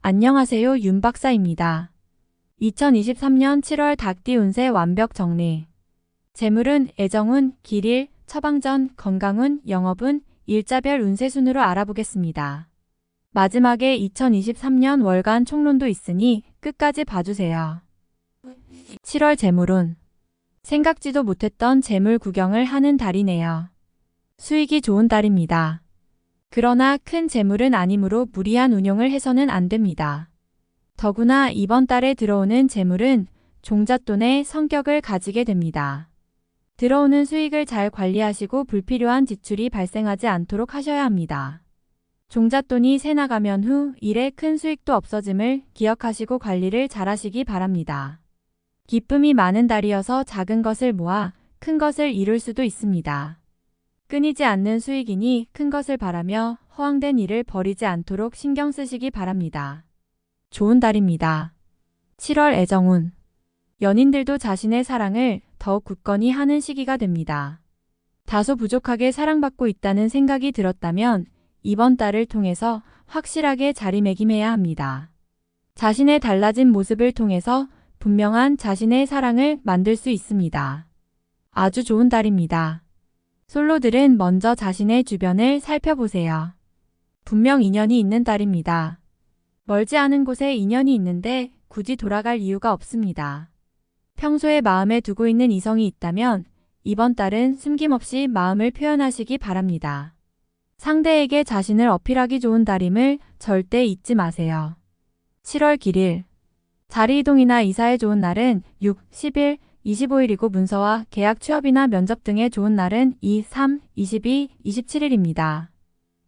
안녕하세요, 윤 박사입니다. 2023년 7월 닭띠 운세 완벽 정리. 재물운, 애정운, 길일, 처방전, 건강운, 영업운, 일자별 운세 순으로 알아보겠습니다. 마지막에 2023년 월간 총론도 있으니 끝까지 봐주세요. 7월 재물운. 생각지도 못했던 재물 구경을 하는 달이네요. 수익이 좋은 달입니다. 그러나 큰 재물은 아니므로 무리한 운용을 해서는 안 됩니다. 더구나 이번 달에 들어오는 재물은 종잣돈의 성격을 가지게 됩니다. 들어오는 수익을 잘 관리하시고 불필요한 지출이 발생하지 않도록 하셔야 합니다. 종잣돈이 새 나가면 후 일에 큰 수익도 없어짐을 기억하시고 관리를 잘 하시기 바랍니다. 기쁨이 많은 달이어서 작은 것을 모아 큰 것을 이룰 수도 있습니다. 끊이지 않는 수익이니 큰 것을 바라며 허황된 일을 벌이지 않도록 신경 쓰시기 바랍니다. 좋은 달입니다. 7월 애정운. 연인들도 자신의 사랑을 더욱 굳건히 하는 시기가 됩니다. 다소 부족하게 사랑받고 있다는 생각이 들었다면 이번 달을 통해서 확실하게 자리매김해야 합니다. 자신의 달라진 모습을 통해서 분명한 자신의 사랑을 만들 수 있습니다. 아주 좋은 달입니다. 솔로들은 먼저 자신의 주변을 살펴보세요. 분명 인연이 있는 달입니다. 멀지 않은 곳에 인연이 있는데 굳이 돌아갈 이유가 없습니다. 평소에 마음에 두고 있는 이성이 있다면 이번 달은 숨김없이 마음을 표현하시기 바랍니다. 상대에게 자신을 어필하기 좋은 달임을 절대 잊지 마세요. 7월 길일. 자리 이동이나 이사에 좋은 날은 6, 10일, 25일이고 문서와 계약 취업이나 면접 등의 좋은 날은 2, 3, 22, 27일입니다.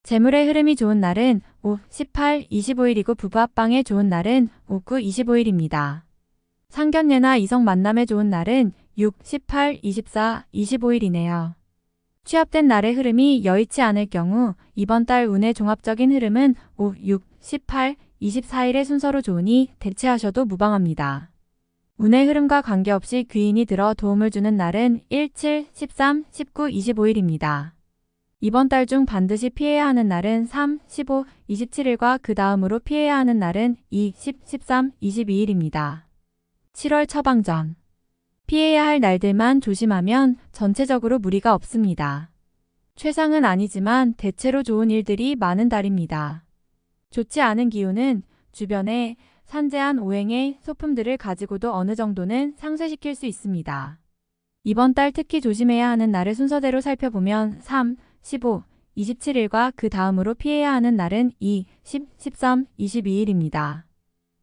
재물의 흐름이 좋은 날은 5, 18, 25일이고 부부 합방에 좋은 날은 5, 9, 25일입니다. 상견례나 이성 만남에 좋은 날은 6, 18, 24, 25일이네요. 취합된 날의 흐름이 여의치 않을 경우 이번 달 운의 종합적인 흐름은 5, 6, 18, 24일의 순서로 좋으니 대체하셔도 무방합니다. 운의 흐름과 관계없이 귀인이 들어 도움을 주는 날은 1, 7, 13, 19, 25일입니다. 이번 달 중 반드시 피해야 하는 날은 3, 15, 27일과 그 다음으로 피해야 하는 날은 2, 10, 13, 22일입니다. 7월 처방전. 피해야 할 날들만 조심하면 전체적으로 무리가 없습니다. 최상은 아니지만 대체로 좋은 일들이 많은 달입니다. 좋지 않은 기운은 주변에 산재한 오행의 소품들을 가지고도 어느 정도는 상쇄시킬 수 있습니다. 이번 달 특히 조심해야 하는 날을 순서대로 살펴보면 3, 15, 27일과 그 다음으로 피해야 하는 날은 2, 10, 13, 22일입니다.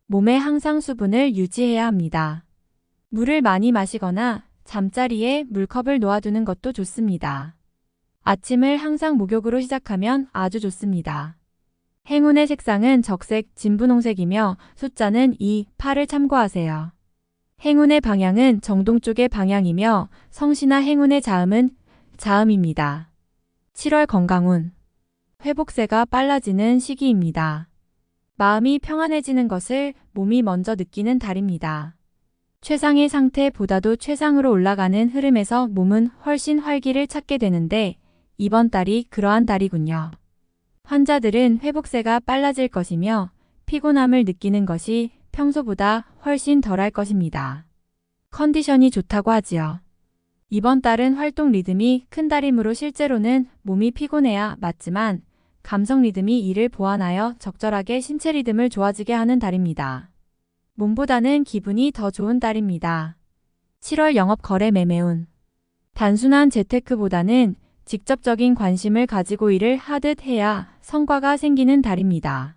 몸에 항상 수분을 유지해야 합니다. 물을 많이 마시거나 잠자리에 물컵을 놓아두는 것도 좋습니다. 아침을 항상 목욕으로 시작하면 아주 좋습니다. 행운의 색상은 적색, 진분홍색이며 숫자는 2, 8을 참고하세요. 행운의 방향은 정동 쪽의 방향이며 성씨나 행운의 자음은 자음입니다. 7월 건강운. 회복세가 빨라지는 시기입니다. 마음이 평안해지는 것을 몸이 먼저 느끼는 달입니다. 최상의 상태보다도 최상으로 올라가는 흐름에서 몸은 훨씬 활기를 찾게 되는데 이번 달이 그러한 달이군요. 환자들은 회복세가 빨라질 것이며 피곤함을 느끼는 것이 평소보다 훨씬 덜할 것입니다. 컨디션이 좋다고 하지요. 이번 달은 활동 리듬이 큰 달이므로 실제로는 몸이 피곤해야 맞지만 감성 리듬이 이를 보완하여 적절하게 신체 리듬을 좋아지게 하는 달입니다. 몸보다는 기분이 더 좋은 달입니다. 7월 영업 거래 매매운. 단순한 재테크보다는 직접적인 관심을 가지고 일을 하듯 해야 성과가 생기는 달입니다.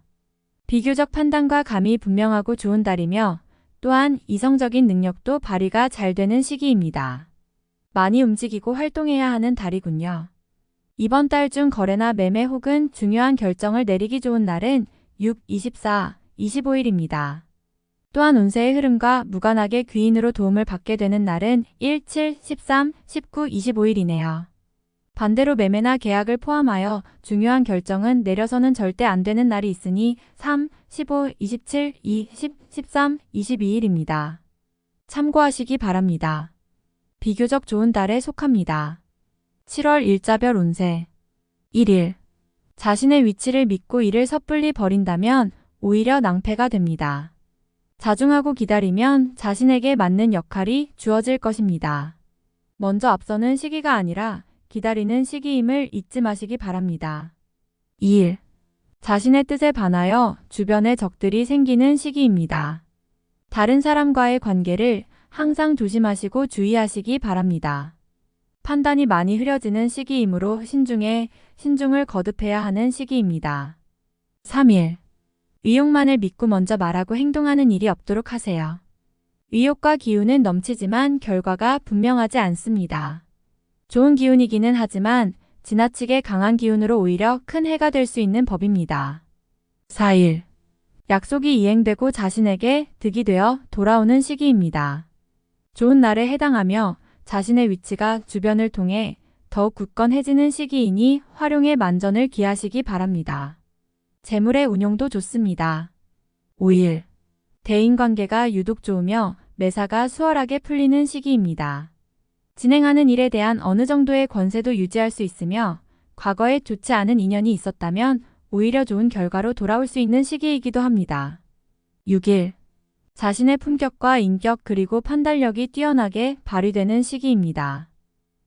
비교적 판단과 감이 분명하고 좋은 달이며 또한 이성적인 능력도 발휘가 잘 되는 시기입니다. 많이 움직이고 활동해야 하는 달이군요. 이번 달 중 거래나 매매 혹은 중요한 결정을 내리기 좋은 날은 6, 24, 25일입니다. 또한 운세의 흐름과 무관하게 귀인으로 도움을 받게 되는 날은 1, 7, 13, 19, 25일이네요. 반대로 매매나 계약을 포함하여 중요한 결정은 내려서는 절대 안 되는 날이 있으니 3, 15, 27, 2, 10, 13, 22일입니다. 참고하시기 바랍니다. 비교적 좋은 달에 속합니다. 7월 일자별 운세. 1일. 자신의 위치를 믿고 일을 섣불리 벌인다면 오히려 낭패가 됩니다. 자중하고 기다리면 자신에게 맞는 역할이 주어질 것입니다. 먼저 앞서는 시기가 아니라 기다리는 시기임을 잊지 마시기 바랍니다. 2일. 자신의 뜻에 반하여 주변에 적들이 생기는 시기입니다. 다른 사람과의 관계를 항상 조심하시고 주의하시기 바랍니다. 판단이 많이 흐려지는 시기이므로 신중을 거듭해야 하는 시기입니다. 3일. 의욕만을 믿고 먼저 말하고 행동하는 일이 없도록 하세요. 의욕과 기운은 넘치지만 결과가 분명하지 않습니다. 좋은 기운이기는 하지만 지나치게 강한 기운으로 오히려 큰 해가 될 수 있는 법입니다. 4일. 약속이 이행되고 자신에게 득이 되어 돌아오는 시기입니다. 좋은 날에 해당하며 자신의 위치가 주변을 통해 더욱 굳건해지는 시기이니 활용에 만전을 기하시기 바랍니다. 재물의 운용도 좋습니다. 5일. 대인관계가 유독 좋으며 매사가 수월하게 풀리는 시기입니다. 진행하는 일에 대한 어느 정도의 권세도 유지할 수 있으며 과거에 좋지 않은 인연이 있었다면 오히려 좋은 결과로 돌아올 수 있는 시기이기도 합니다. 6일. 자신의 품격과 인격 그리고 판단력이 뛰어나게 발휘되는 시기입니다.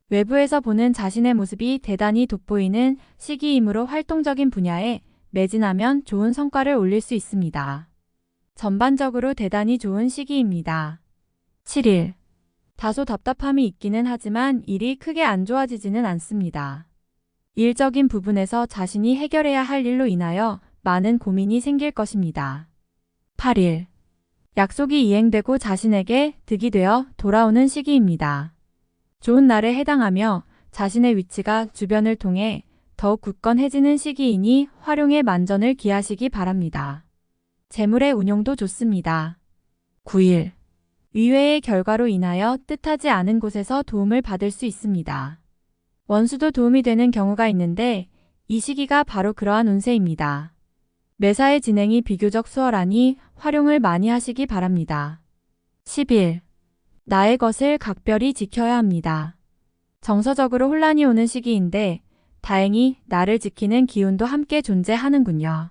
외부에서 보는 자신의 모습이 대단히 돋보이는 시기이므로 활동적인 분야에 매진하면 좋은 성과를 올릴 수 있습니다. 전반적으로 대단히 좋은 시기입니다. 7일. 다소 답답함이 있기는 하지만 일이 크게 안 좋아지지는 않습니다. 일적인 부분에서 자신이 해결해야 할 일로 인하여 많은 고민이 생길 것입니다. 8일. 약속이 이행되고 자신에게 득이 되어 돌아오는 시기입니다. 좋은 날에 해당하며 자신의 위치가 주변을 통해 더욱 굳건해지는 시기이니 활용에 만전을 기하시기 바랍니다. 재물의 운용도 좋습니다. 9일. 의외의 결과로 인하여 뜻하지 않은 곳에서 도움을 받을 수 있습니다. 원수도 도움이 되는 경우가 있는데 이 시기가 바로 그러한 운세입니다. 매사의 진행이 비교적 수월하니 활용을 많이 하시기 바랍니다. 10일. 나의 것을 각별히 지켜야 합니다. 정서적으로 혼란이 오는 시기인데 다행히 나를 지키는 기운도 함께 존재하는군요.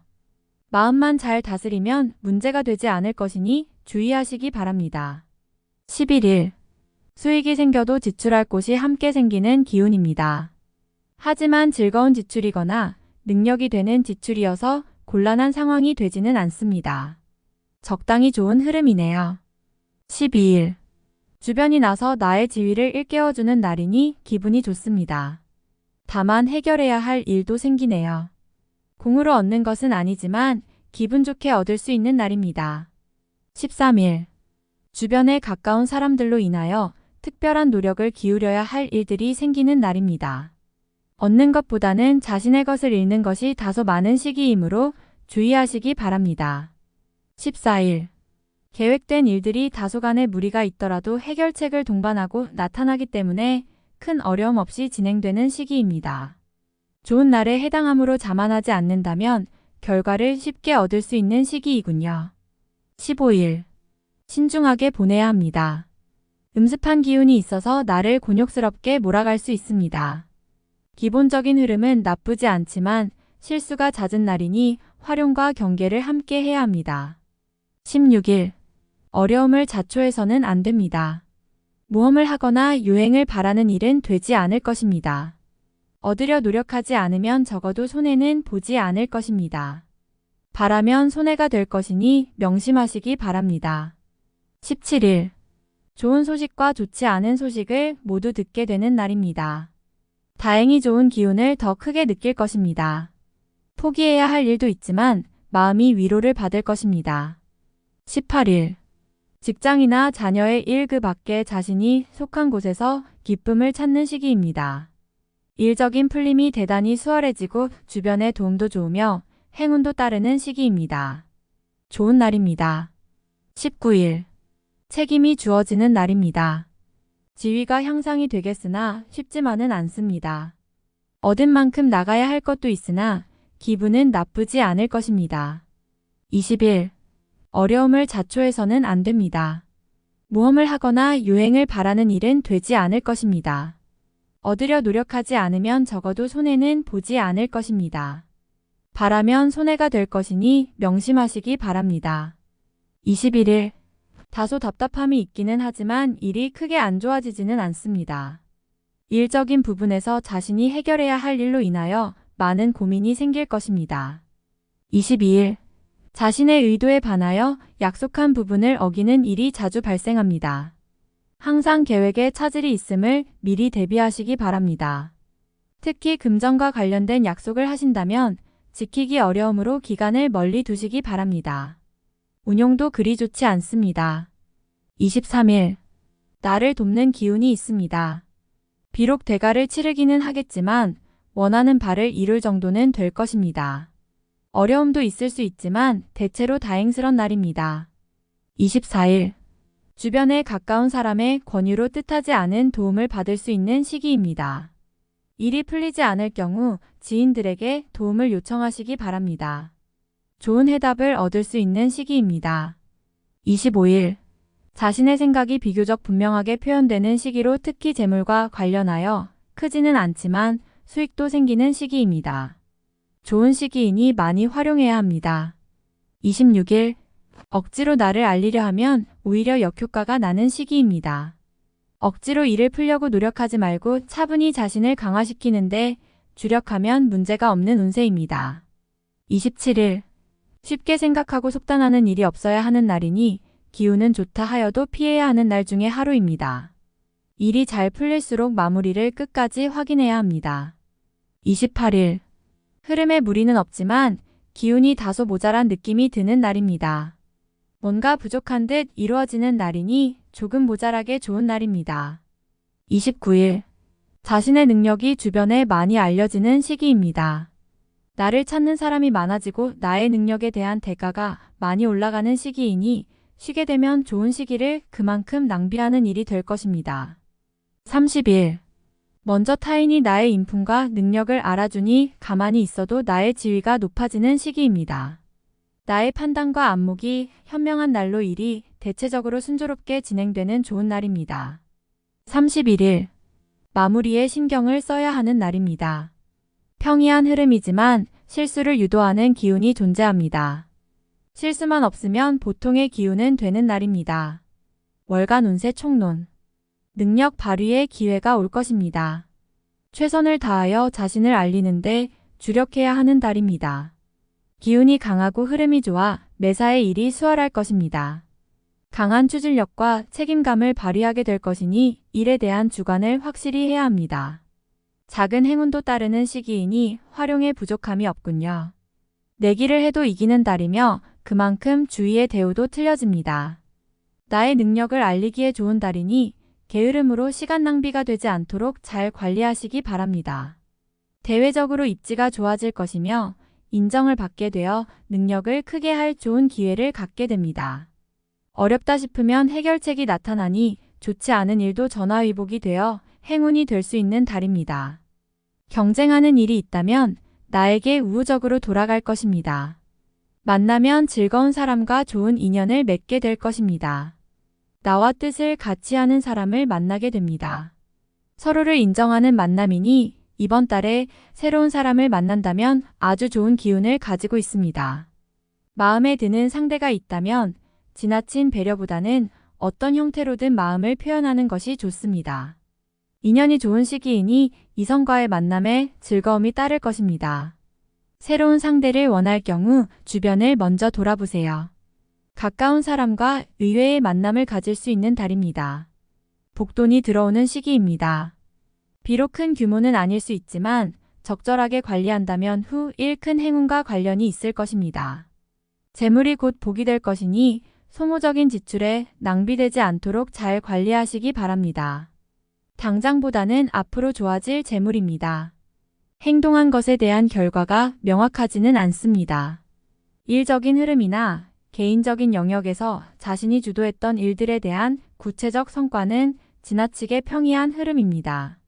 마음만 잘 다스리면 문제가 되지 않을 것이니 주의하시기 바랍니다. 11일. 수익이 생겨도 지출할 곳이 함께 생기는 기운입니다. 하지만 즐거운 지출이거나 능력이 되는 지출이어서 곤란한 상황이 되지는 않습니다. 적당히 좋은 흐름이네요. 12일. 주변이 나서 나의 지위를 일깨워주는 날이니 기분이 좋습니다. 다만 해결해야 할 일도 생기네요. 공으로 얻는 것은 아니지만 기분 좋게 얻을 수 있는 날입니다. 13일. 주변에 가까운 사람들로 인하여 특별한 노력을 기울여야 할 일들이 생기는 날입니다. 얻는 것보다는 자신의 것을 잃는 것이 다소 많은 시기이므로 주의하시기 바랍니다. 14일. 계획된 일들이 다소간의 무리가 있더라도 해결책을 동반하고 나타나기 때문에 큰 어려움 없이 진행되는 시기입니다. 좋은 날에 해당하므로 자만하지 않는다면 결과를 쉽게 얻을 수 있는 시기이군요. 15일. 신중하게 보내야 합니다. 음습한 기운이 있어서 나를 곤욕스럽게 몰아갈 수 있습니다. 기본적인 흐름은 나쁘지 않지만 실수가 잦은 날이니 활용과 경계를 함께 해야 합니다. 16일. 어려움을 자초해서는 안 됩니다. 모험을 하거나 유행을 바라는 일은 되지 않을 것입니다. 얻으려 노력하지 않으면 적어도 손해는 보지 않을 것입니다. 바라면 손해가 될 것이니 명심하시기 바랍니다. 17일. 좋은 소식과 좋지 않은 소식을 모두 듣게 되는 날입니다. 다행히 좋은 기운을 더 크게 느낄 것입니다. 포기해야 할 일도 있지만 마음이 위로를 받을 것입니다. 18일. 직장이나 자녀의 일 그 밖에 자신이 속한 곳에서 기쁨을 찾는 시기입니다. 일적인 풀림이 대단히 수월해지고 주변의 도움도 좋으며 행운도 따르는 시기입니다. 좋은 날입니다. 19일. 책임이 주어지는 날입니다. 지위가 향상이 되겠으나 쉽지만은 않습니다. 얻은 만큼 나가야 할 것도 있으나 기분은 나쁘지 않을 것입니다. 20일. 어려움을 자초해서는 안 됩니다. 모험을 하거나 유행을 바라는 일은 되지 않을 것입니다. 얻으려 노력하지 않으면 적어도 손해는 보지 않을 것입니다. 바라면 손해가 될 것이니 명심하시기 바랍니다. 21일. 다소 답답함이 있기는 하지만 일이 크게 안 좋아지지는 않습니다. 일적인 부분에서 자신이 해결해야 할 일로 인하여 많은 고민이 생길 것입니다. 22일. 자신의 의도에 반하여 약속한 부분을 어기는 일이 자주 발생합니다. 항상 계획에 차질이 있음을 미리 대비하시기 바랍니다. 특히 금전과 관련된 약속을 하신다면 지키기 어려우므로 기간을 멀리 두시기 바랍니다. 운용도 그리 좋지 않습니다. 23일. 나를 돕는 기운이 있습니다. 비록 대가를 치르기는 하겠지만 원하는 바를 이룰 정도는 될 것입니다. 어려움도 있을 수 있지만 대체로 다행스런 날입니다. 24일. 주변에 가까운 사람의 권유로 뜻하지 않은 도움을 받을 수 있는 시기입니다. 일이 풀리지 않을 경우 지인들에게 도움을 요청하시기 바랍니다. 좋은 해답을 얻을 수 있는 시기입니다. 25일. 자신의 생각이 비교적 분명하게 표현되는 시기로 특히 재물과 관련하여 크지는 않지만 수익도 생기는 시기입니다. 좋은 시기이니 많이 활용해야 합니다. 26일. 억지로 나를 알리려 하면 오히려 역효과가 나는 시기입니다. 억지로 일을 풀려고 노력하지 말고 차분히 자신을 강화시키는데 주력하면 문제가 없는 운세입니다. 27일. 쉽게 생각하고 속단하는 일이 없어야 하는 날이니 기운은 좋다 하여도 피해야 하는 날 중에 하루입니다. 일이 잘 풀릴수록 마무리를 끝까지 확인해야 합니다. 28일. 흐름에 무리는 없지만 기운이 다소 모자란 느낌이 드는 날입니다. 뭔가 부족한 듯 이루어지는 날이니 조금 모자라게 좋은 날입니다. 29일. 자신의 능력이 주변에 많이 알려지는 시기입니다. 나를 찾는 사람이 많아지고 나의 능력에 대한 대가가 많이 올라가는 시기이니 쉬게 되면 좋은 시기를 그만큼 낭비하는 일이 될 것입니다. 30일. 먼저 타인이 나의 인품과 능력을 알아주니 가만히 있어도 나의 지위가 높아지는 시기입니다. 나의 판단과 안목이 현명한 날로 일이 대체적으로 순조롭게 진행되는 좋은 날입니다. 31일. 마무리에 신경을 써야 하는 날입니다. 평이한 흐름이지만 실수를 유도하는 기운이 존재합니다. 실수만 없으면 보통의 기운은 되는 날입니다. 월간 운세 총론. 능력 발휘의 기회가 올 것입니다. 최선을 다하여 자신을 알리는데 주력해야 하는 달입니다. 기운이 강하고 흐름이 좋아 매사의 일이 수월할 것입니다. 강한 추진력과 책임감을 발휘하게 될 것이니 일에 대한 주관을 확실히 해야 합니다. 작은 행운도 따르는 시기이니 활용에 부족함이 없군요. 내기를 해도 이기는 달이며 그만큼 주위의 대우도 틀려집니다. 나의 능력을 알리기에 좋은 달이니 게으름으로 시간 낭비가 되지 않도록 잘 관리하시기 바랍니다. 대외적으로 입지가 좋아질 것이며 인정을 받게 되어 능력을 크게 할 좋은 기회를 갖게 됩니다. 어렵다 싶으면 해결책이 나타나니 좋지 않은 일도 전화위복이 되어 행운이 될 수 있는 달입니다. 경쟁하는 일이 있다면 나에게 우호적으로 돌아갈 것입니다. 만나면 즐거운 사람과 좋은 인연을 맺게 될 것입니다. 나와 뜻을 같이 하는 사람을 만나게 됩니다. 서로를 인정하는 만남이니 이번 달에 새로운 사람을 만난다면 아주 좋은 기운을 가지고 있습니다. 마음에 드는 상대가 있다면 지나친 배려보다는 어떤 형태로든 마음을 표현하는 것이 좋습니다. 인연이 좋은 시기이니 이성과의 만남에 즐거움이 따를 것입니다. 새로운 상대를 원할 경우 주변을 먼저 돌아보세요. 가까운 사람과 의외의 만남을 가질 수 있는 달입니다. 복돈이 들어오는 시기입니다. 비록 큰 규모는 아닐 수 있지만 적절하게 관리한다면 후 일 큰 행운과 관련이 있을 것입니다. 재물이 곧 복이 될 것이니 소모적인 지출에 낭비되지 않도록 잘 관리하시기 바랍니다. 당장보다는 앞으로 좋아질 재물입니다. 행동한 것에 대한 결과가 명확하지는 않습니다. 일적인 흐름이나 개인적인 영역에서 자신이 주도했던 일들에 대한 구체적 성과는 지나치게 평이한 흐름입니다.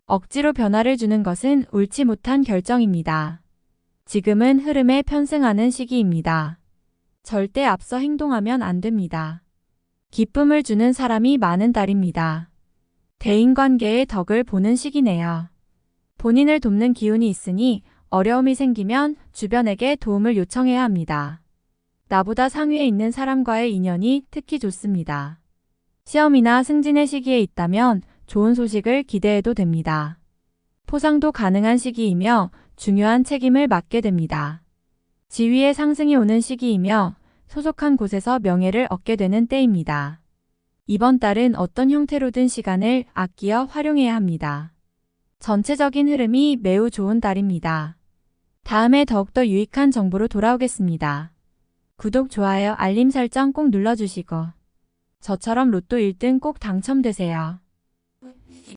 억지로 변화를 주는 것은 옳지 못한 결정입니다. 지금은 흐름에 편승하는 시기입니다. 절대 앞서 행동하면 안 됩니다. 기쁨을 주는 사람이 많은 달입니다. 대인관계의 덕을 보는 시기네요. 본인을 돕는 기운이 있으니 어려움이 생기면 주변에게 도움을 요청해야 합니다. 나보다 상위에 있는 사람과의 인연이 특히 좋습니다. 시험이나 승진의 시기에 있다면 좋은 소식을 기대해도 됩니다. 포상도 가능한 시기이며 중요한 책임을 맡게 됩니다. 지위의 상승이 오는 시기이며 소속한 곳에서 명예를 얻게 되는 때입니다. 이번 달은 어떤 형태로든 시간을 아끼어 활용해야 합니다. 전체적인 흐름이 매우 좋은 달입니다. 다음에 더욱더 유익한 정보로 돌아오겠습니다. 구독, 좋아요, 알림 설정 꼭 눌러주시고 저처럼 로또 1등 꼭 당첨되세요.